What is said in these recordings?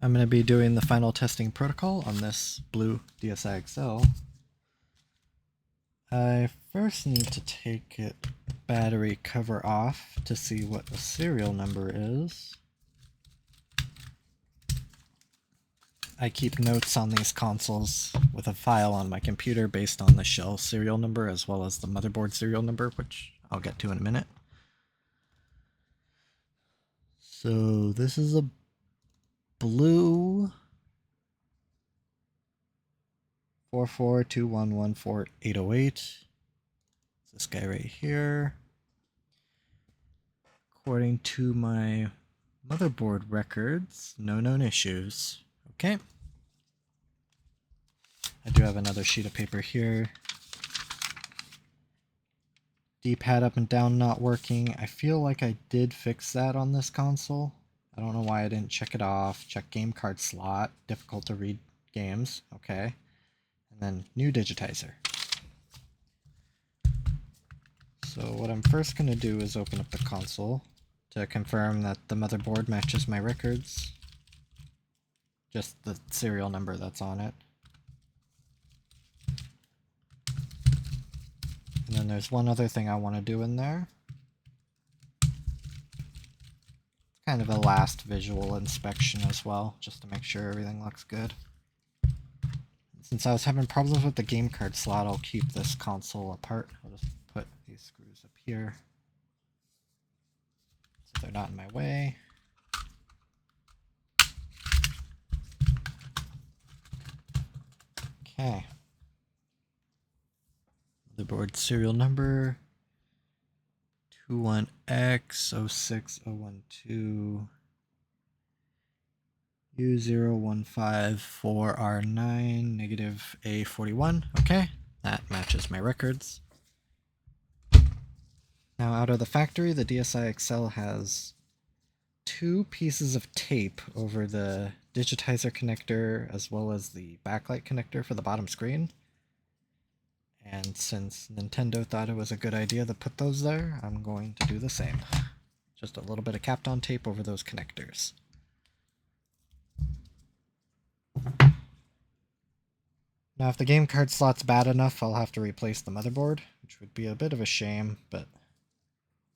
I'm going to be doing the final testing protocol on this blue DSi XL. I first need to take it battery cover off to see what the serial number is. I keep notes on these consoles with a file on my computer based on the shell serial number as well as the motherboard serial number, which I'll get to in a minute. So this is a blue WW442114808. This guy right here. According to my motherboard records, no known issues. Okay. I do have another sheet of paper here. D-pad up and down not working. I feel like I did fix that on this console. I don't know why I didn't check it off. Check game card slot. Difficult to read games. Okay. And then new digitizer. So what I'm first going to do is open up the console to confirm that the motherboard matches my records. Just the serial number that's on it. And then there's one other thing I want to do in there. It's kind of a last visual inspection as well, just to make sure everything looks good. Since I was having problems with the game card slot, I'll keep this console apart. I'll just put these screws up here so they're not in my way. Okay. Motherboard serial number 21X06012 U0154R9 negative A41. Okay, that matches my records. Now out of the factory, the DSi XL has two pieces of tape over the digitizer connector as well as the backlight connector for the bottom screen. And since Nintendo thought it was a good idea to put those there, I'm going to do the same. Just a little bit of Kapton tape over those connectors. Now if the game card slot's bad enough, I'll have to replace the motherboard, which would be a bit of a shame, but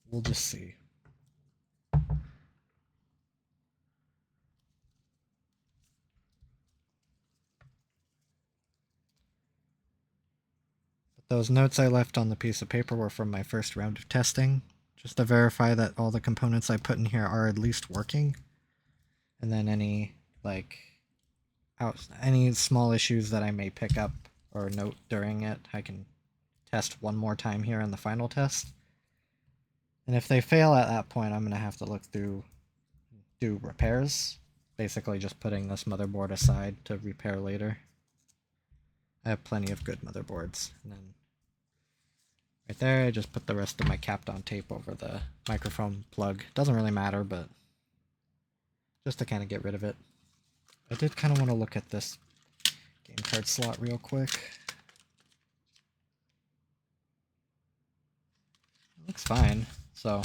we'll just see. Those notes I left on the piece of paper were from my first round of testing, just to verify that all the components I put in here are at least working. And then any small issues that I may pick up or note during it, I can test one more time here in the final test. And if they fail at that point, I'm going to have to look through, do repairs, basically just putting this motherboard aside to repair later. I have plenty of good motherboards. And then right there, I just put the rest of my Kapton tape over the microphone plug. Doesn't really matter, but just to kind of get rid of it. I did kind of want to look at this game card slot real quick. It looks fine, so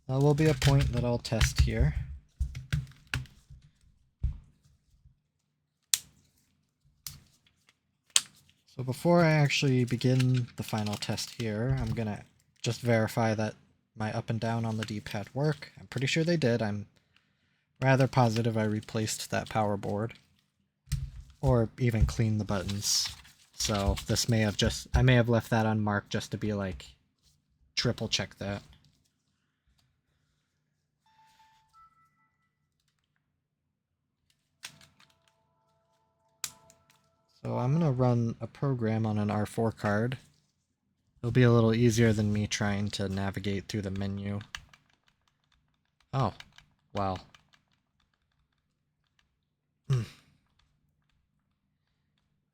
that will be a point that I'll test here. So before I actually begin the final test here, I'm gonna just verify that my up and down on the D-pad work. I'm pretty sure they did. I'm rather positive I replaced that power board, or even cleaned the buttons. So this may have I may have left that unmarked just to be like, triple check that. So I'm going to run a program on an R4 card. It'll be a little easier than me trying to navigate through the menu. Oh, wow.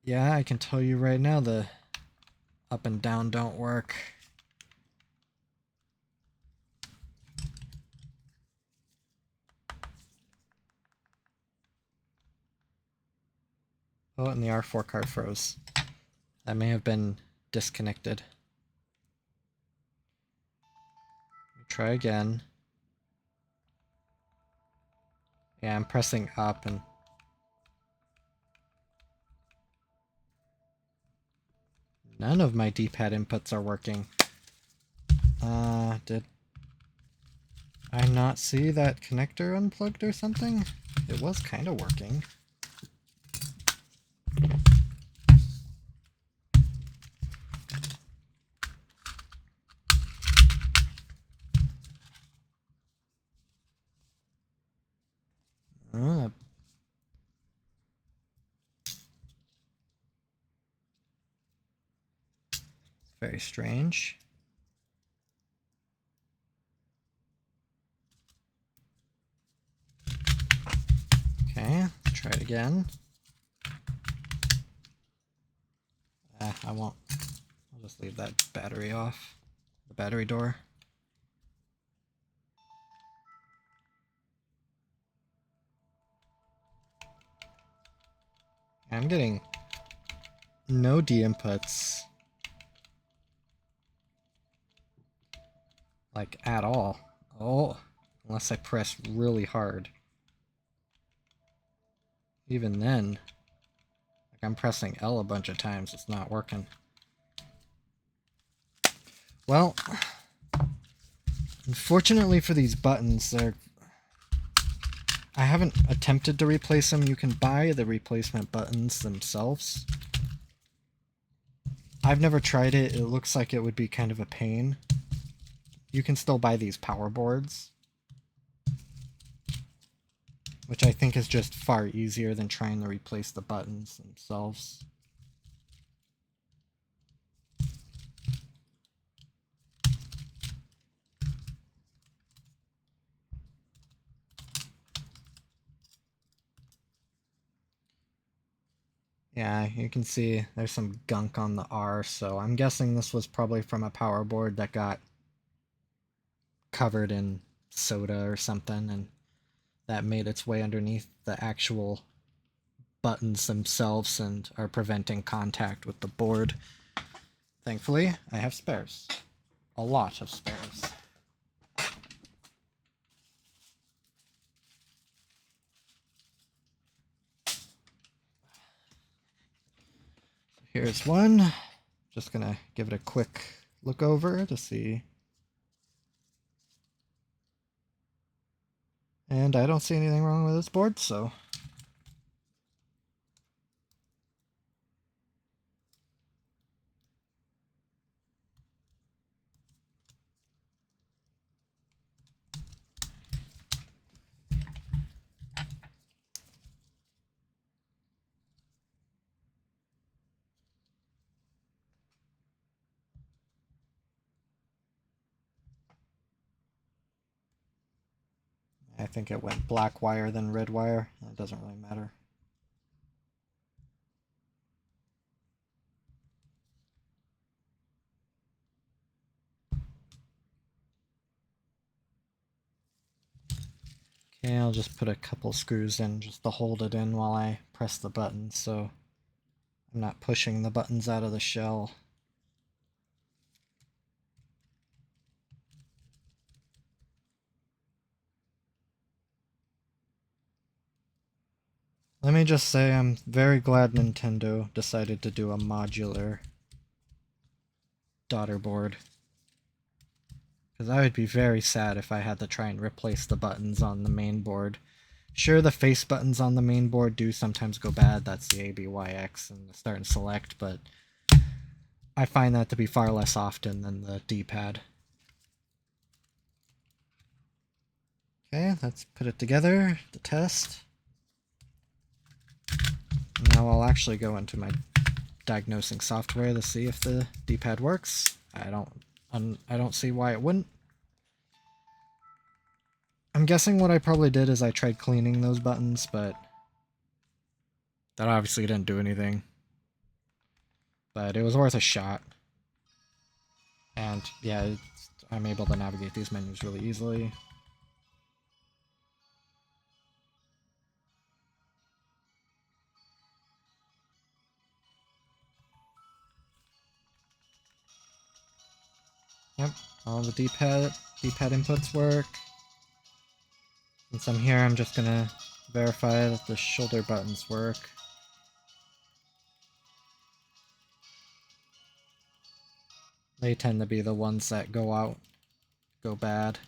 Yeah, I can tell you right now the up and down don't work. Oh, and the R4 card froze. That may have been disconnected. Try again. Yeah, I'm pressing up and... None of my D-pad inputs are working. Did I not see that connector unplugged or something? It was kind of working. Very strange. Okay, let's try it again. I won't. I'll just leave that battery off. The battery door. I'm getting no D inputs. Like, at all. Oh, unless I press really hard. Even then, like I'm pressing L a bunch of times, it's not working. Well, unfortunately for these buttons, I haven't attempted to replace them. You can buy the replacement buttons themselves. I've never tried it. It looks like it would be kind of a pain. You can still buy these power boards, which I think is just far easier than trying to replace the buttons themselves. Yeah, you can see there's some gunk on the R, so I'm guessing this was probably from a power board that got covered in soda or something, and that made its way underneath the actual buttons themselves and are preventing contact with the board. Thankfully, I have spares. A lot of spares. Here's one. Just gonna give it a quick look over to see. And I don't see anything wrong with this board, so... I think it went black wire then red wire. It doesn't really matter. Okay, I'll just put a couple screws in just to hold it in while I press the button, so I'm not pushing the buttons out of the shell. Let me just say I'm very glad Nintendo decided to do a modular daughter board. Because I would be very sad if I had to try and replace the buttons on the main board. Sure, the face buttons on the main board do sometimes go bad. That's the A, B, Y, X and the start and select, but I find that to be far less often than the D-pad. Okay, let's put it together to test. Now I'll actually go into my diagnosing software to see if the D-pad works. I don't see why it wouldn't. I'm guessing what I probably did is I tried cleaning those buttons, but that obviously didn't do anything. But it was worth a shot. And yeah, I'm able to navigate these menus really easily. Yep, all the D-pad inputs work. Since I'm here, I'm just gonna verify that the shoulder buttons work. They tend to be the ones that go bad.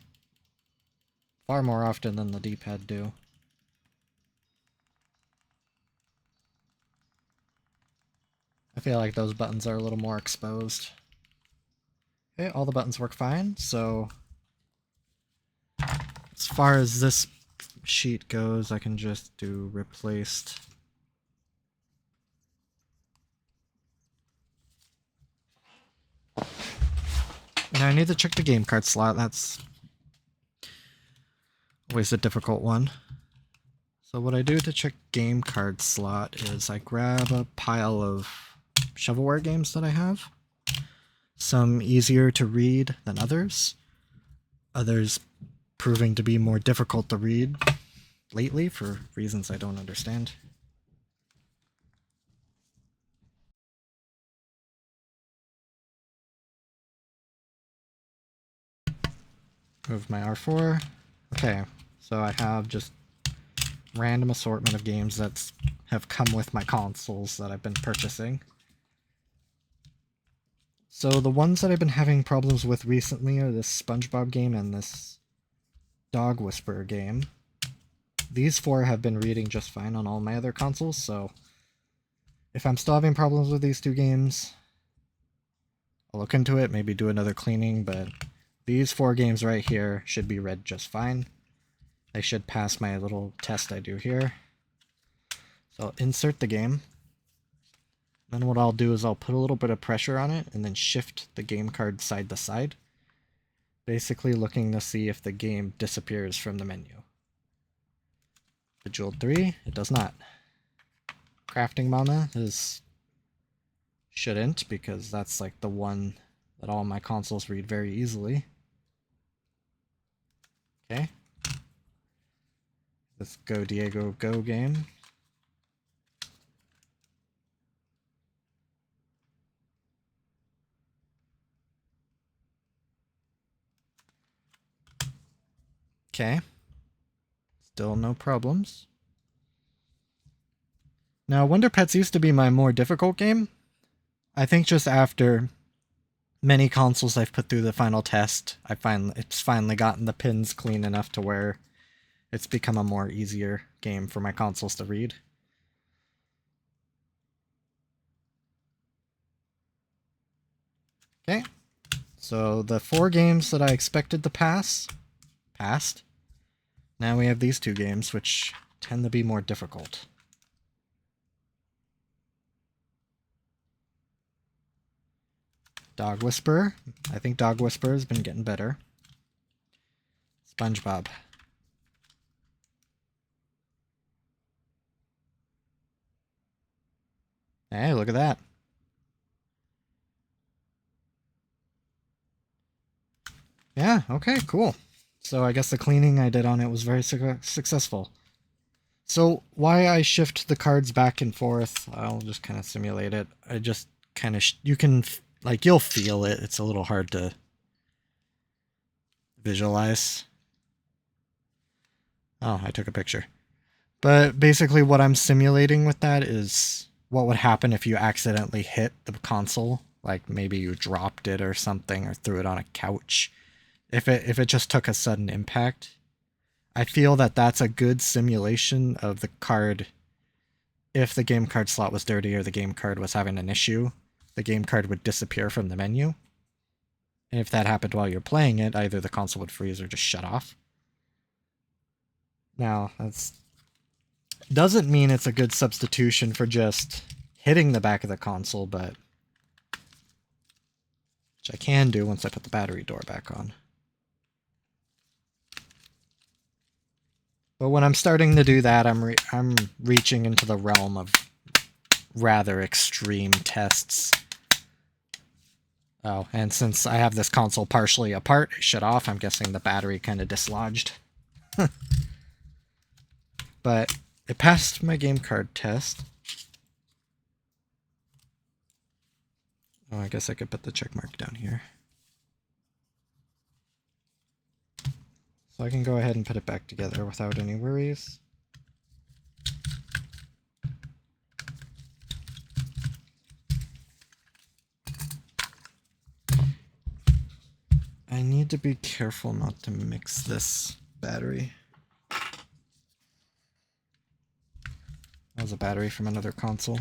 Far more often than the D-pad do. I feel like those buttons are a little more exposed. Okay, all the buttons work fine, so as far as this sheet goes, I can just do replaced. And I need to check the game card slot. That's always a difficult one. So what I do to check game card slot is I grab a pile of shovelware games that I have. Some easier to read than others. Others proving to be more difficult to read lately for reasons I don't understand. Move my R4. Okay, so I have just random assortment of games that have come with my consoles that I've been purchasing. So the ones that I've been having problems with recently are this SpongeBob game and this Dog Whisperer game. These four have been reading just fine on all my other consoles, so if I'm still having problems with these two games, I'll look into it, maybe do another cleaning, but these four games right here should be read just fine. They should pass my little test I do here. So I'll insert the game. Then what I'll do is I'll put a little bit of pressure on it and then shift the game card side to side. Basically looking to see if the game disappears from the menu. Bejeweled 3, it does not. Crafting Mama shouldn't, because that's like the one that all my consoles read very easily. Okay. Let's Go Diego Go game. Okay. Still no problems. Now, Wonder Pets used to be my more difficult game. I think just after many consoles I've put through the final test, it's finally gotten the pins clean enough to where it's become a more easier game for my consoles to read. Okay, so the four games that I expected to pass, passed. Now we have these two games, which tend to be more difficult. Dog Whisperer. I think Dog Whisperer has been getting better. SpongeBob. Hey, look at that. Yeah, okay, cool. So I guess the cleaning I did on it was very successful. So why I shift the cards back and forth, I'll just kind of simulate it. I just kind of, you can, like, you'll feel it. It's a little hard to visualize. Oh, I took a picture. But basically what I'm simulating with that is what would happen if you accidentally hit the console. Like maybe you dropped it or something or threw it on a couch. If it just took a sudden impact. I feel that that's a good simulation of the card. If the game card slot was dirty or the game card was having an issue, the game card would disappear from the menu. And if that happened while you're playing it, either the console would freeze or just shut off. Now, that's doesn't mean it's a good substitution for just hitting the back of the console, but which I can do once I put the battery door back on. But when I'm starting to do that, I'm reaching into the realm of rather extreme tests. Oh, and since I have this console partially apart, shut off, I'm guessing the battery kind of dislodged. But it passed my game card test. Oh, I guess I could put the check mark down here. So I can go ahead and put it back together without any worries. need to be careful not to mix this battery. That was a battery from another console.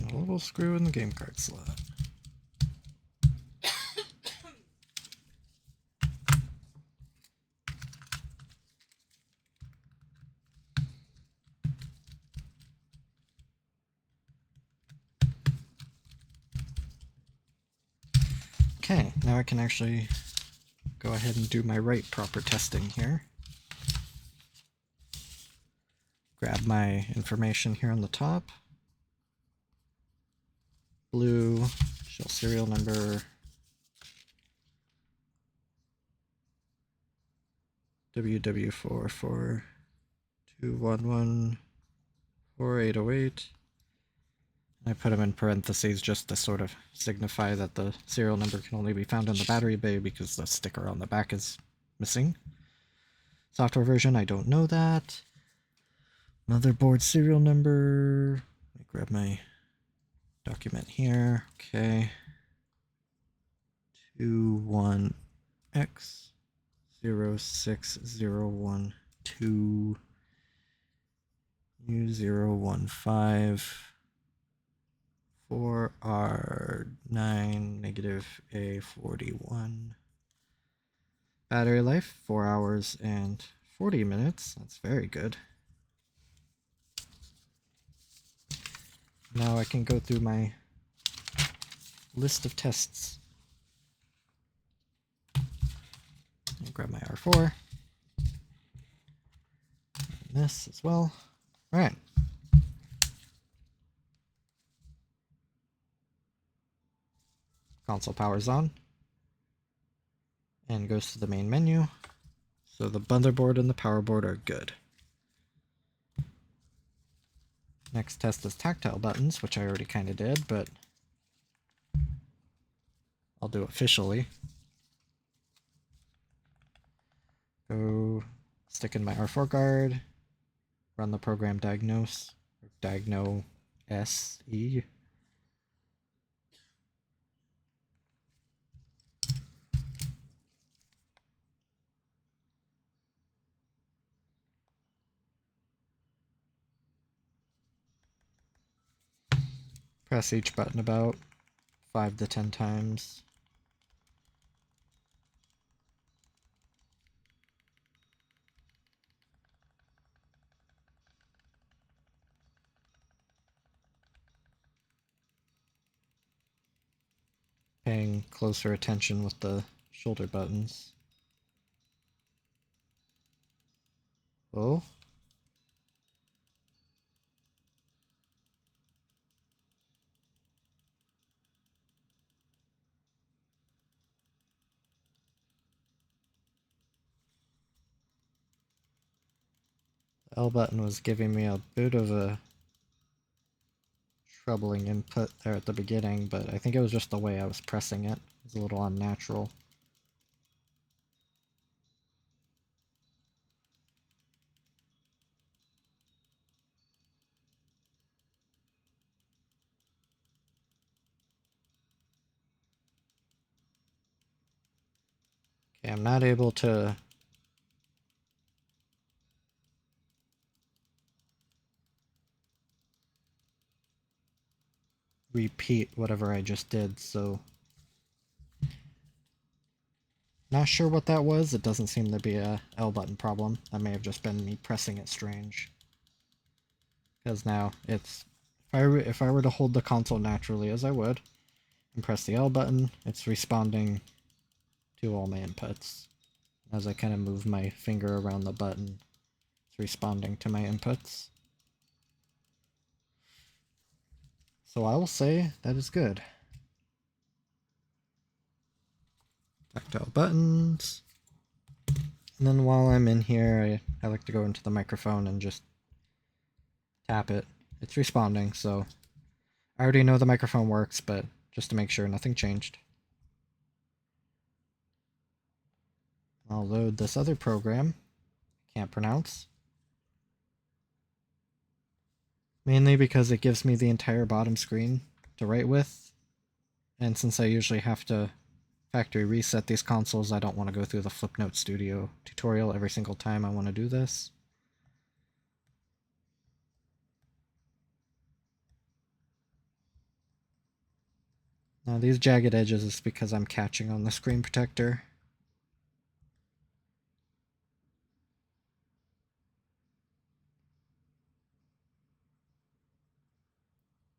A little screw in the game card slot. Okay, now I can actually go ahead and do my write proper testing here. Grab my information here on the top. Blue, shell serial number, WW442114808. I put them in parentheses just to sort of signify that the serial number can only be found in the battery bay because the sticker on the back is missing. Software version, I don't know that. Motherboard serial number. Let me grab my document here. Okay. 21X06012 U015 4R9 -A41. Battery life 4 hours and 40 minutes. That's very good. Now I can go through my list of tests. I'll grab my R4. And this as well. Alright. Console powers on. And goes to the main menu. So the motherboard and the power board are good. Next test is tactile buttons, which I already kind of did, but I'll do officially. Go stick in my R4 guard, run the program diagnose, or diagnose SE. Press each button about 5 to 10 times. closer attention with the shoulder buttons. Oh. The L button was giving me a bit of a troubling input there at the beginning, but I think it was just the way I was pressing it. It was a little unnatural. Okay, I'm not able to repeat whatever I just did, so not sure what that was. It doesn't seem to be a L button problem. That may have just been me pressing it strange. Because now it's if I were to hold the console naturally as I would and press the L button, it's responding to all my inputs. As I kind of move my finger around the button, it's responding to my inputs. So I will say that is good. Tactile buttons. And then while I'm in here, I like to go into the microphone and just tap it. It's responding, so I already know the microphone works, but just to make sure nothing changed. I'll load this other program. Can't pronounce. Mainly because it gives me the entire bottom screen to write with. And since I usually have to factory reset these consoles, I don't want to go through the Flipnote Studio tutorial every single time I want to do this. Now these jagged edges is because I'm catching on the screen protector.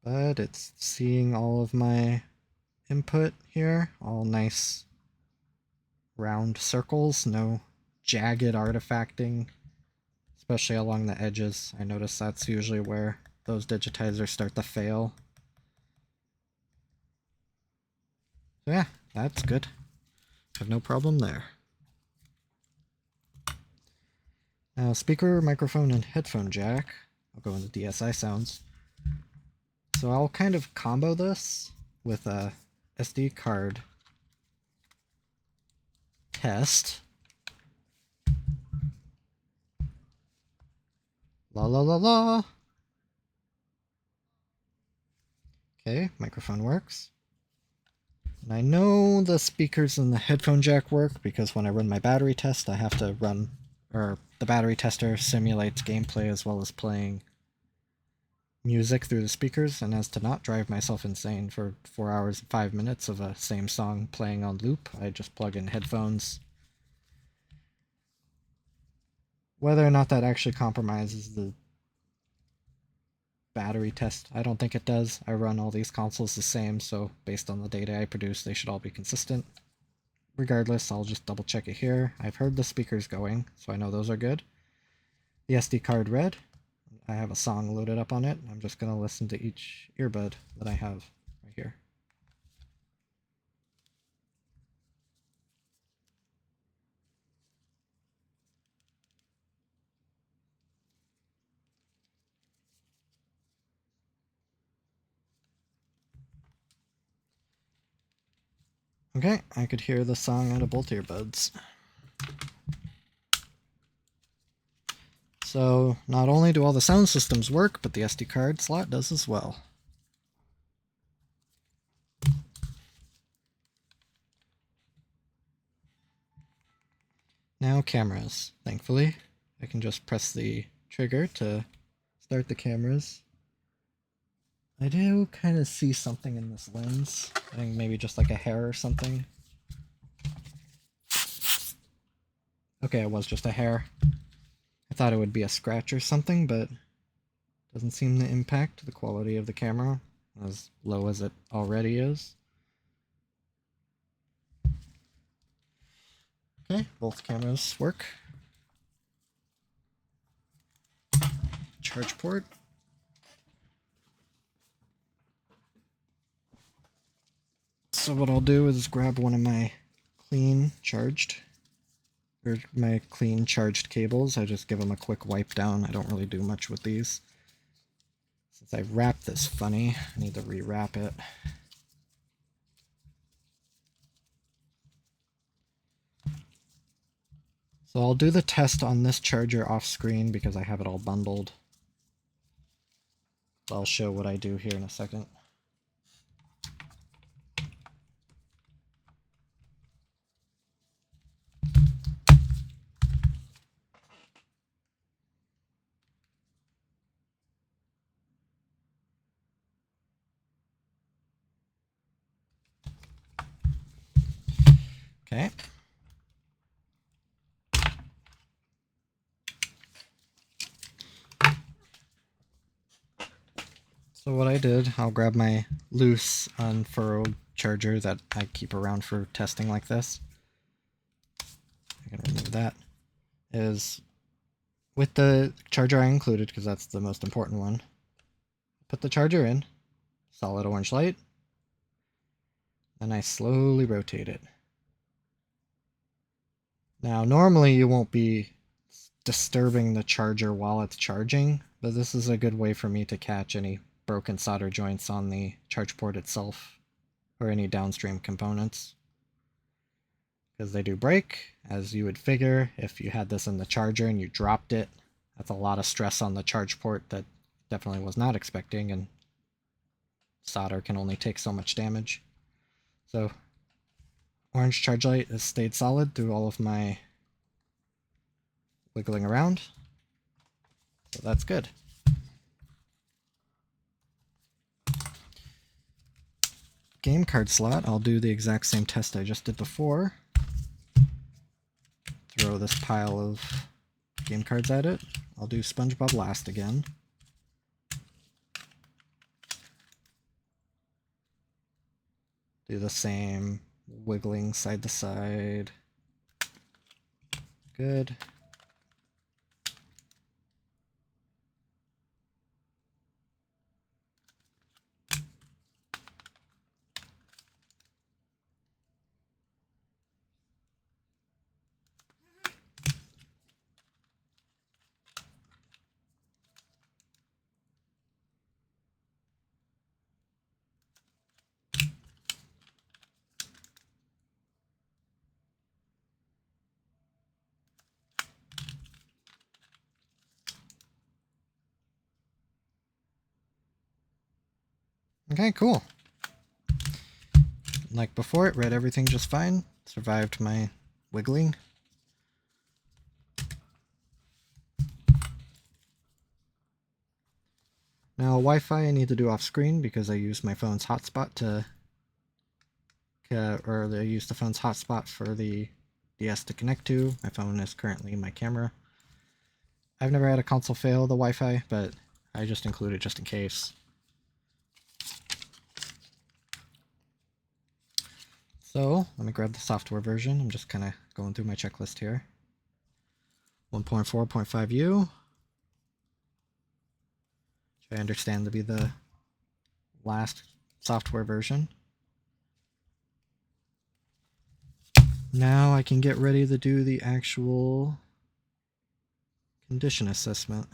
But it's seeing all of my input here, all nice round circles, no jagged artifacting, especially along the edges. I notice that's usually where those digitizers start to fail. So yeah, that's good. Have no problem there. Now speaker, microphone, and headphone jack. I'll go into DSI sounds. So I'll kind of combo this with a SD card test. La la la la. Okay, microphone works. And I know the speakers and the headphone jack work because when I run my battery test, I have to run, or the battery tester simulates gameplay as well as playing music through the speakers, and as to not drive myself insane for 4 hours and 5 minutes of a same song playing on loop, I just plug in headphones. Whether or not that actually compromises the battery test, I don't think it does. I run all these consoles the same, so based on the data I produce, they should all be consistent. Regardless, I'll just double check it here. I've heard the speakers going, so I know those are good. The SD card read. I have a song loaded up on it. I'm just going to listen to each earbud that I have right here. Okay, I could hear the song out of both earbuds. So not only do all the sound systems work, but the SD card slot does as well. Now cameras. Thankfully, I can just press the trigger to start the cameras. I do kind of see something in this lens. I think maybe just like a hair or something. Okay, it was just a hair. I thought it would be a scratch or something, but doesn't seem to impact the quality of the camera, as low as it already is. Okay, both cameras work. Charge port. So what I'll do is grab one of my clean charged cables. I just give them a quick wipe down. I don't really do much with these. Since I wrapped this funny, I need to rewrap it. So I'll do the test on this charger off screen because I have it all bundled. So I'll show what I do here in a second. Okay. So what I did, I'll grab my loose unfurled charger that I keep around for testing like this. I can remove that. Is with the charger I included, because that's the most important one, put the charger in, solid orange light, then I slowly rotate it. Now normally you won't be disturbing the charger while it's charging, but this is a good way for me to catch any broken solder joints on the charge port itself or any downstream components, because they do break, as you would figure. If you had this in the charger and you dropped it, that's a lot of stress on the charge port that definitely was not expecting, and solder can only take so much damage. So orange charge light has stayed solid through all of my wiggling around, so that's good. Game card slot, I'll do the exact same test I just did before. Throw this pile of game cards at it. I'll do SpongeBob last again. Do the same wiggling side to side. Good. Okay, cool. Like before, it read everything just fine. Survived my wiggling. Now Wi-Fi I need to do off screen because I use my phone's hotspot to, or I use the phone's hotspot for the DS to connect to. My phone is currently my camera. I've never had a console fail the Wi-Fi, but I just include it just in case. So let me grab the software version. I'm just kind of going through my checklist here. 1.4.5U, which I understand to be the last software version. Now I can get ready to do the actual condition assessment.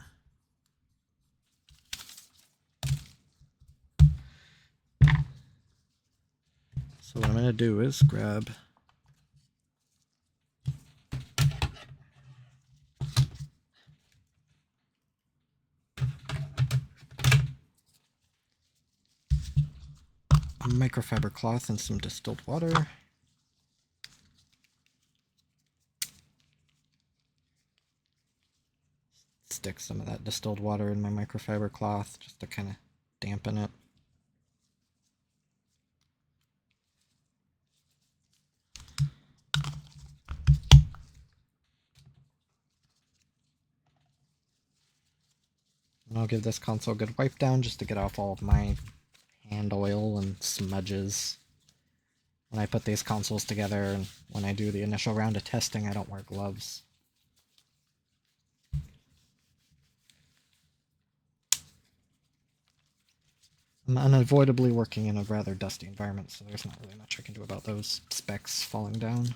So what I'm going to do is grab a microfiber cloth and some distilled water. Stick some of that distilled water in my microfiber cloth just to kind of dampen it. And I'll give this console a good wipe down just to get off all of my hand oil and smudges. when I put these consoles together and when I do the initial round of testing, I don't wear gloves. I'm unavoidably working in a rather dusty environment, so there's not really much I can do about those specks falling down.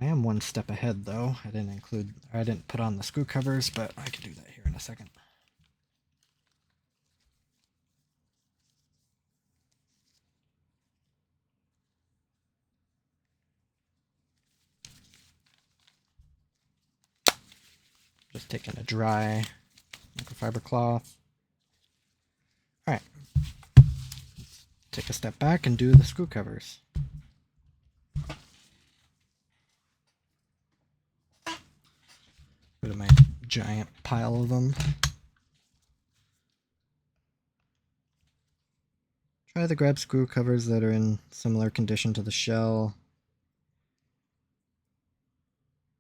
I am one step ahead, though. I didn't put on the screw covers, but I can do that here in a second. Just taking a dry microfiber cloth. Alright. Take a step back and do the screw covers. Go to my giant pile of them. Try to grab screw covers that are in similar condition to the shell.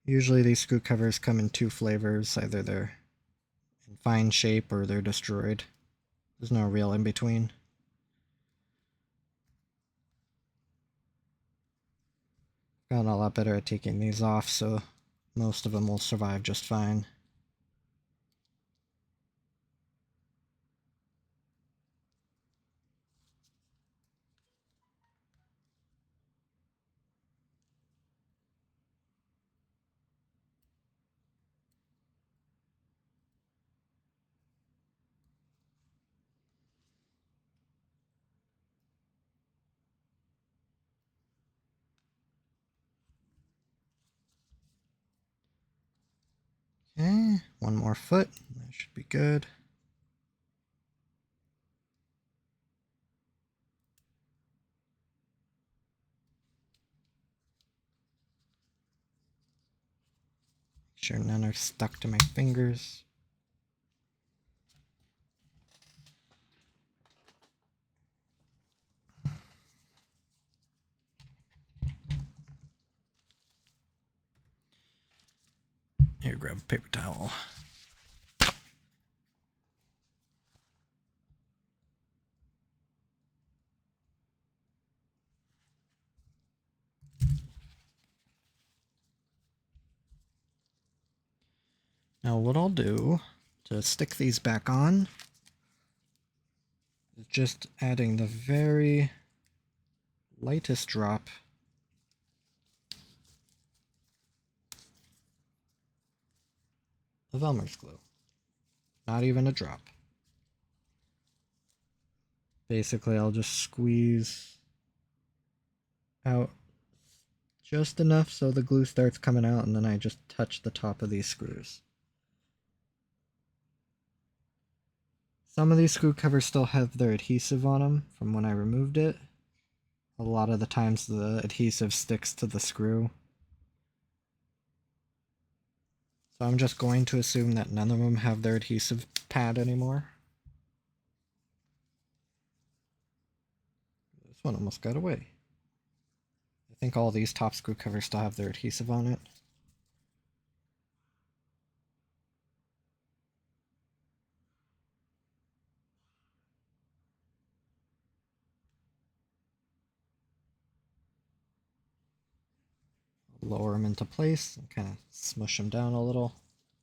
Usually these screw covers come in two flavors, either they're in fine shape or they're destroyed. There's no real in between. Gotten a lot better at taking these off, so most of them will survive just fine. Okay, one more foot. That should be good. Make sure none are stuck to my fingers. Here, grab a paper towel. Now what I'll do to stick these back on is just adding the very lightest drop of Elmer's glue. Not even a drop. Basically, I'll just squeeze out just enough so the glue starts coming out, and then I just touch the top of these screws. Some of these screw covers still have their adhesive on them from when I removed it. A lot of the times the adhesive sticks to the screw. So I'm just going to assume that none of them have their adhesive pad anymore. This one almost got away. I think all these top screw covers still have their adhesive on it. Lower them into place and kind of smush them down a little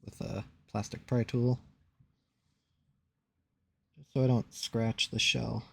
with a plastic pry tool, just so I don't scratch the shell.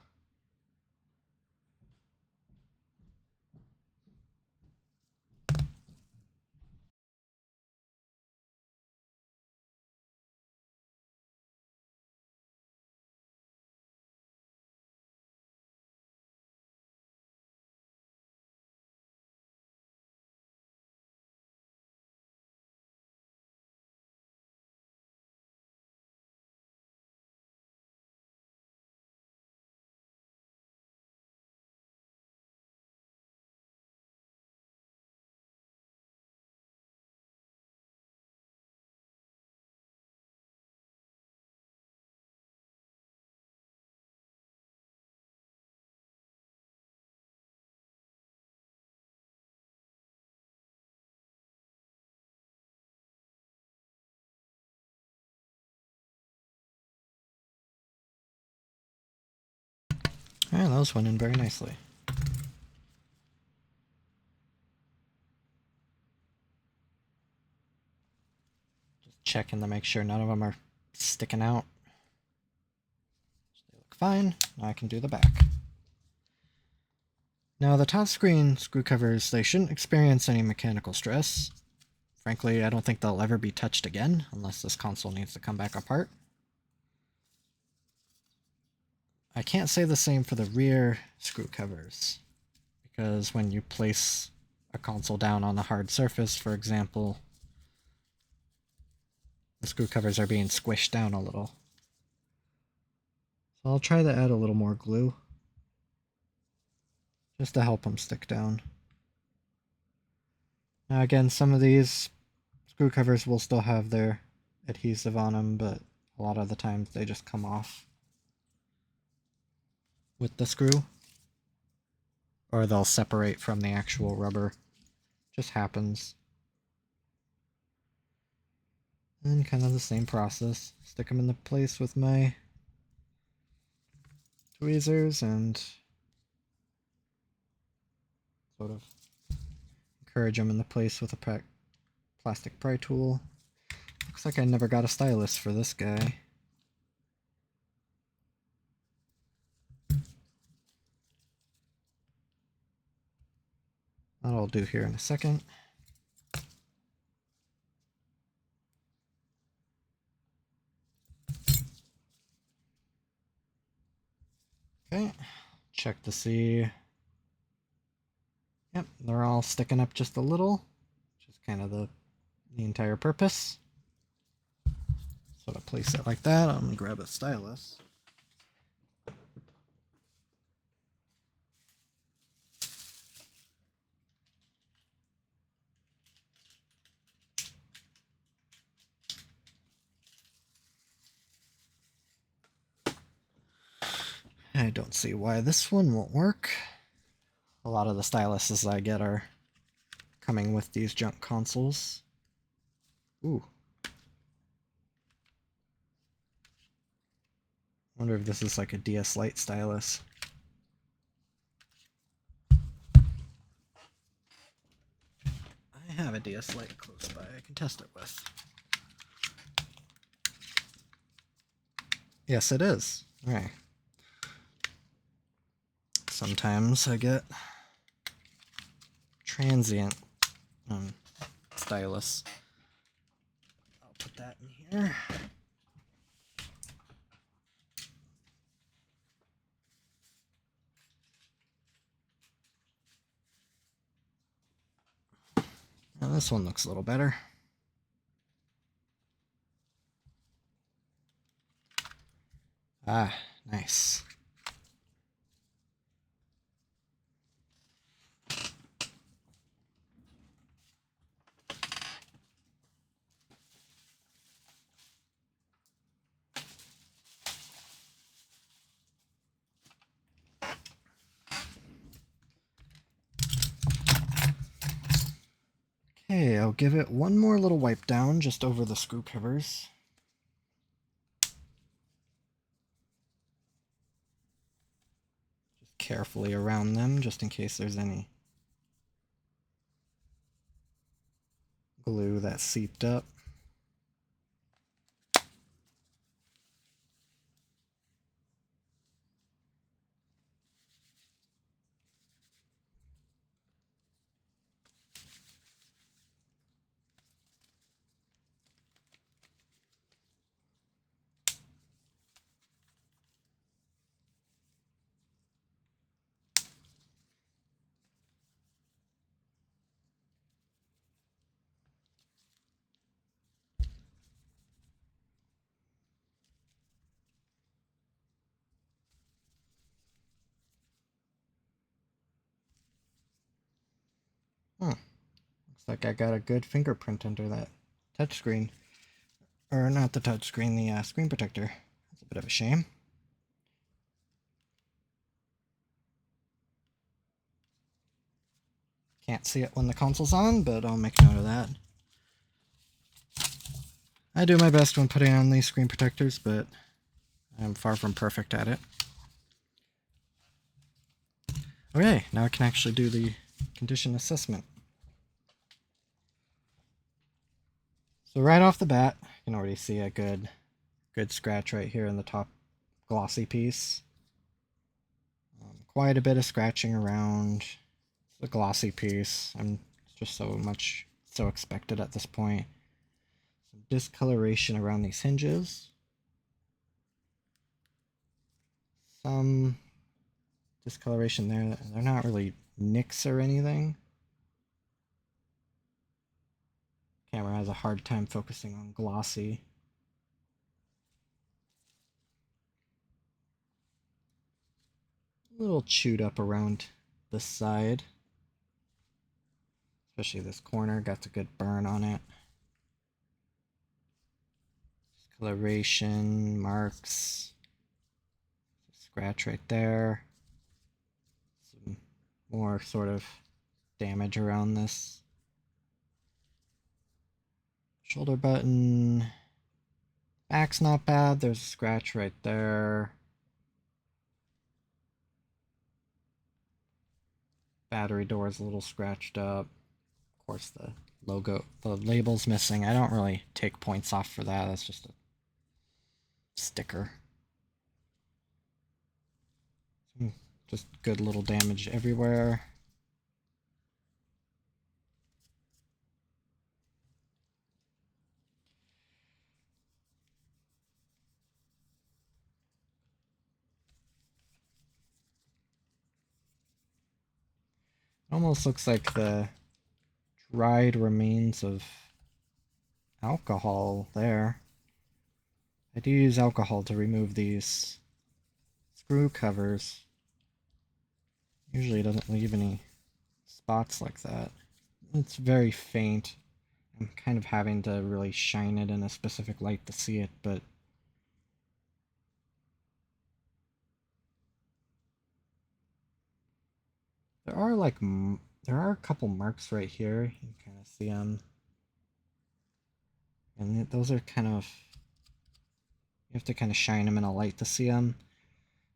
Yeah, those went in very nicely. Just checking to make sure none of them are sticking out. They look fine. Now I can do the back. Now the top screen screw covers, they shouldn't experience any mechanical stress. Frankly, I don't think they'll ever be touched again, unless this console needs to come back apart. I can't say the same for the rear screw covers, because when you place a console down on a hard surface, for example, the screw covers are being squished down a little. So I'll try to add a little more glue, just to help them stick down. Now again, some of these screw covers will still have their adhesive on them, but a lot of the times they just come off with the screw, or they'll separate from the actual rubber. Just happens. And kind of the same process. Stick them into place with my tweezers and sort of encourage them into place with a plastic pry tool. Looks like I never got a stylus for this guy. That'll do here in a second. Okay, check to see. Yep, they're all sticking up just a little, which is kind of the entire purpose. So to place it like that, I'm gonna grab a stylus. I don't see why this one won't work. A lot of the styluses I get are coming with these junk consoles. Ooh. Wonder if this is like a DS Lite stylus. I have a DS Lite close by I can test it with. Yes, it is. Alright. Sometimes I get transient stylus. I'll put that in here. Now this one looks a little better. Ah, nice. Okay, I'll give it one more little wipe down just over the screw covers. Just carefully around them, just in case there's any glue that seeped up. Looks like I got a good fingerprint under that touchscreen. Or not the touchscreen, the screen protector. That's a bit of a shame. Can't see it when the console's on, but I'll make note of that. I do my best when putting on these screen protectors, but I'm far from perfect at it. Okay, now I can actually do the condition assessment. So right off the bat, you can already see a good scratch right here in the top glossy piece. Quite a bit of scratching around the glossy piece. I'm just so expected at this point. Some discoloration around these hinges. Some discoloration there. They're not really nicks or anything. Camera has a hard time focusing on glossy. A little chewed up around this side. Especially this corner, got a good burn on it. Discoloration, marks. Scratch right there. Some more sort of damage around this shoulder button. Back's not bad. There's a scratch right there. Battery door's a little scratched up. Of course, the label's missing. I don't really take points off for that. That's just a sticker. Just good little damage everywhere. Almost looks like the dried remains of alcohol there. I do use alcohol to remove these screw covers. Usually it doesn't leave any spots like that. It's very faint. I'm kind of having to really shine it in a specific light to see it, but there are a couple marks right here. You can kind of see them. And those are kind of, you have to kind of shine them in a light to see them.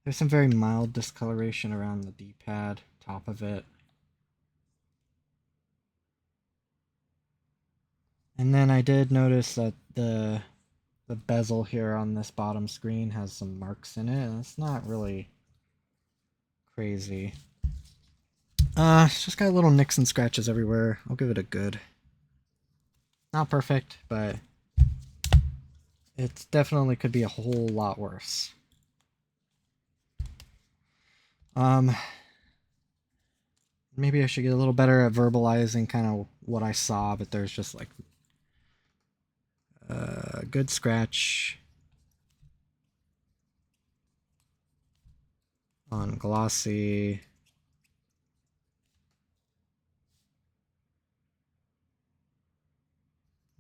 There's some very mild discoloration around the D-pad, top of it. And then I did notice that the bezel here on this bottom screen has some marks in it, and it's not really crazy. It's just got little nicks and scratches everywhere. I'll give it a good. Not perfect, but it definitely could be a whole lot worse. Maybe I should get a little better at verbalizing kind of what I saw, but there's just like a good scratch on glossy.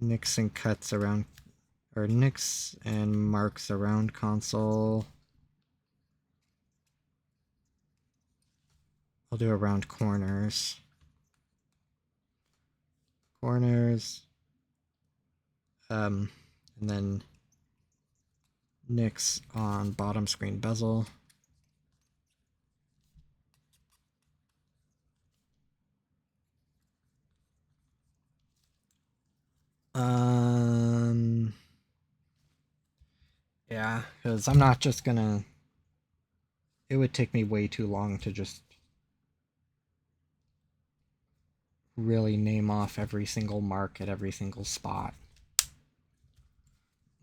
Nicks and cuts around, or nicks and marks around console. I'll do around corners. And then nicks on bottom screen bezel. Yeah, because I'm not just gonna, it would take me way too long to just really name off every single mark at every single spot.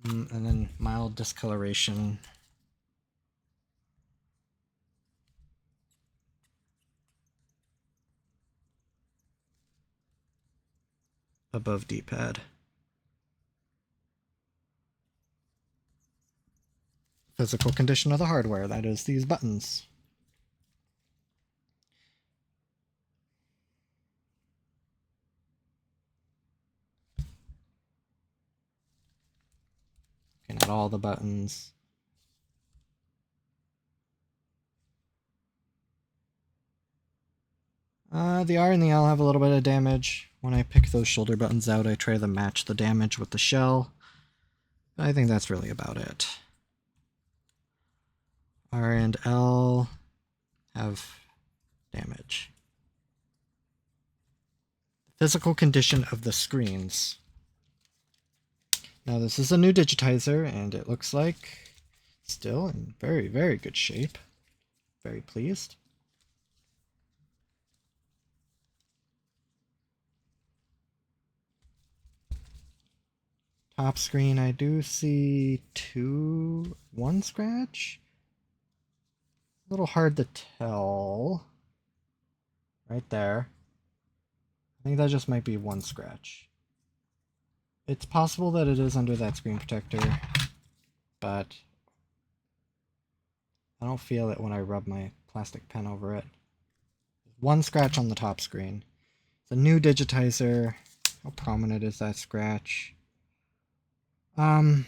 And then mild discoloration. Above D-pad. Physical condition of the hardware, that is these buttons. Looking at all the buttons. The R and the L have a little bit of damage. When I pick those shoulder buttons out, I try to match the damage with the shell. I think that's really about it. R and L have damage. Physical condition of the screens. Now this is a new digitizer, and it looks like still in very, very good shape. Very pleased. Top screen, I do see one scratch. A little hard to tell. Right there. I think that just might be one scratch. It's possible that it is under that screen protector, but I don't feel it when I rub my plastic pen over it. One scratch on the top screen. It's a new digitizer. How prominent is that scratch? You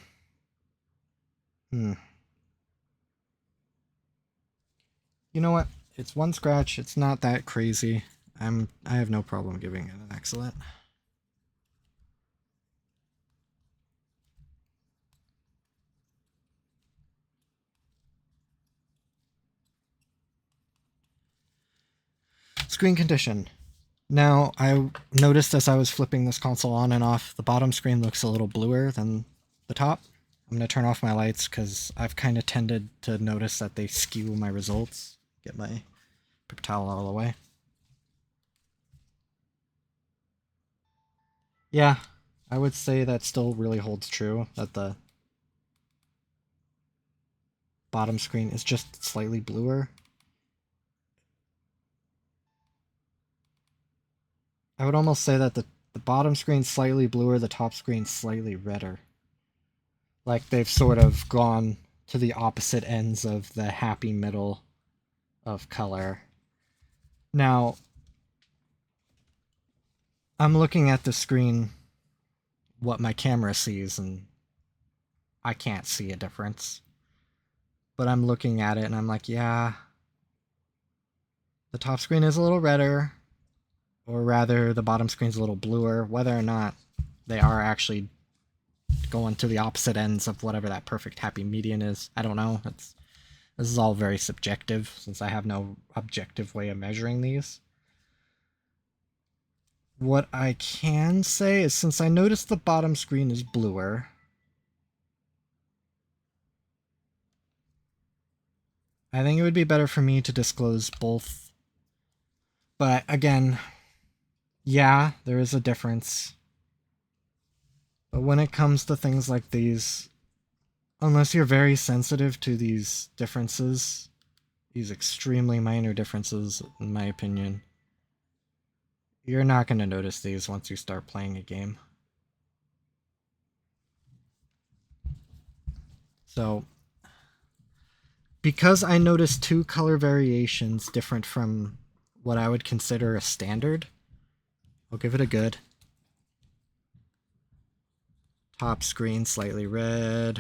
know what? It's one scratch. It's not that crazy. I have no problem giving it an excellent. Screen condition. Now, I noticed as I was flipping this console on and off, the bottom screen looks a little bluer than the top. I'm going to turn off my lights because I've kind of tended to notice that they skew my results. Get my paper towel out of the way. Yeah, I would say that still really holds true, that the bottom screen is just slightly bluer. I would almost say that the bottom screen's slightly bluer, the top screen's slightly redder. Like they've sort of gone to the opposite ends of the happy middle of color. Now, I'm looking at the screen, what my camera sees, and I can't see a difference. But I'm looking at it and I'm like, yeah, the top screen is a little redder, or rather the bottom screen's a little bluer. Whether or not they are actually going to the opposite ends of whatever that perfect happy median is, I don't know. This is all very subjective since I have no objective way of measuring these. What I can say is, since I noticed the bottom screen is bluer, I think it would be better for me to disclose both. But again, yeah, there is a difference. But when it comes to things like these, unless you're very sensitive to these differences, these extremely minor differences, in my opinion, you're not going to notice these once you start playing a game. So, because I noticed two color variations different from what I would consider a standard, I'll give it a good. Top screen slightly red.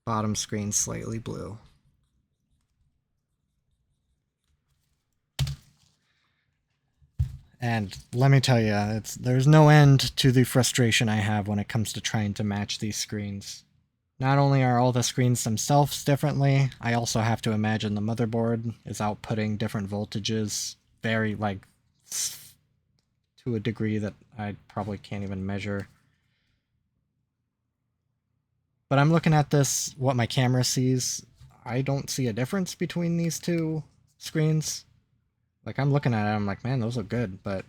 Bottom screen slightly blue. And let me tell you, there's no end to the frustration I have when it comes to trying to match these screens. Not only are all the screens themselves differently, I also have to imagine the motherboard is outputting different voltages, very, like, to a degree that I probably can't even measure. But I'm looking at this, what my camera sees. I don't see a difference between these two screens. Like, I'm looking at it, I'm like, man, those look good, but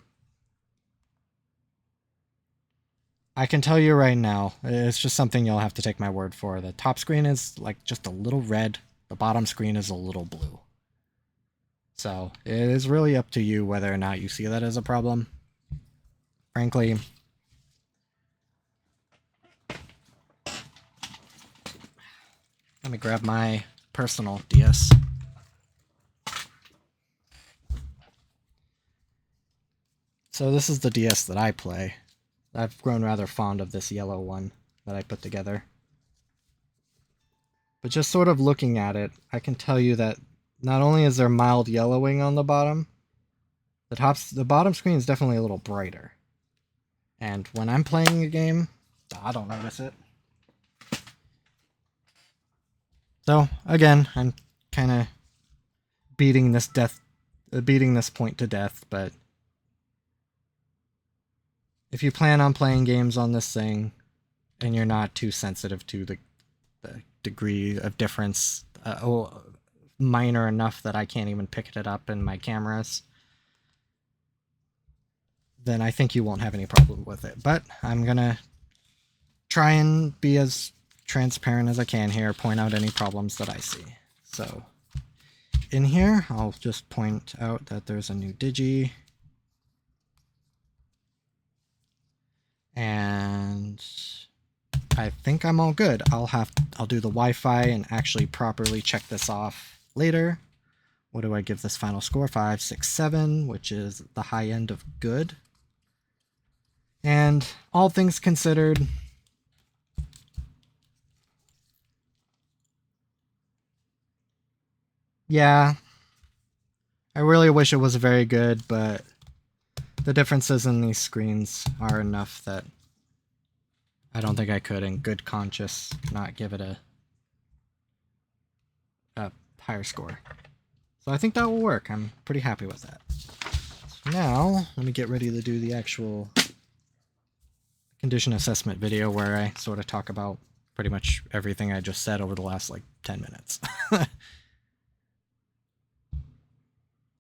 I can tell you right now, it's just something you'll have to take my word for. The top screen is, like, just a little red. The bottom screen is a little blue. So, it is really up to you whether or not you see that as a problem. Frankly, let me grab my personal DS. So this is the DS that I play. I've grown rather fond of this yellow one that I put together. But just sort of looking at it, I can tell you that not only is there mild yellowing on the bottom, the bottom screen is definitely a little brighter. And when I'm playing a game, I don't notice it. So again, I'm kind of beating this point to death, but if you plan on playing games on this thing and you're not too sensitive to the degree of difference, minor enough that I can't even pick it up in my cameras, then I think you won't have any problem with it. But I'm gonna try and be as transparent as I can here, point out any problems that I see. So in here, I'll just point out that there's a new digi, and I think I'm all good. I'll do the Wi-Fi and actually properly check this off later. What do I give this final score? 5, 6, 7, which is the high end of good. And all things considered, yeah, I really wish it was very good, but the differences in these screens are enough that I don't think I could, in good conscience, not give it a higher score. So I think that will work. I'm pretty happy with that. So now, let me get ready to do the actual condition assessment video where I sort of talk about pretty much everything I just said over the last like 10 minutes.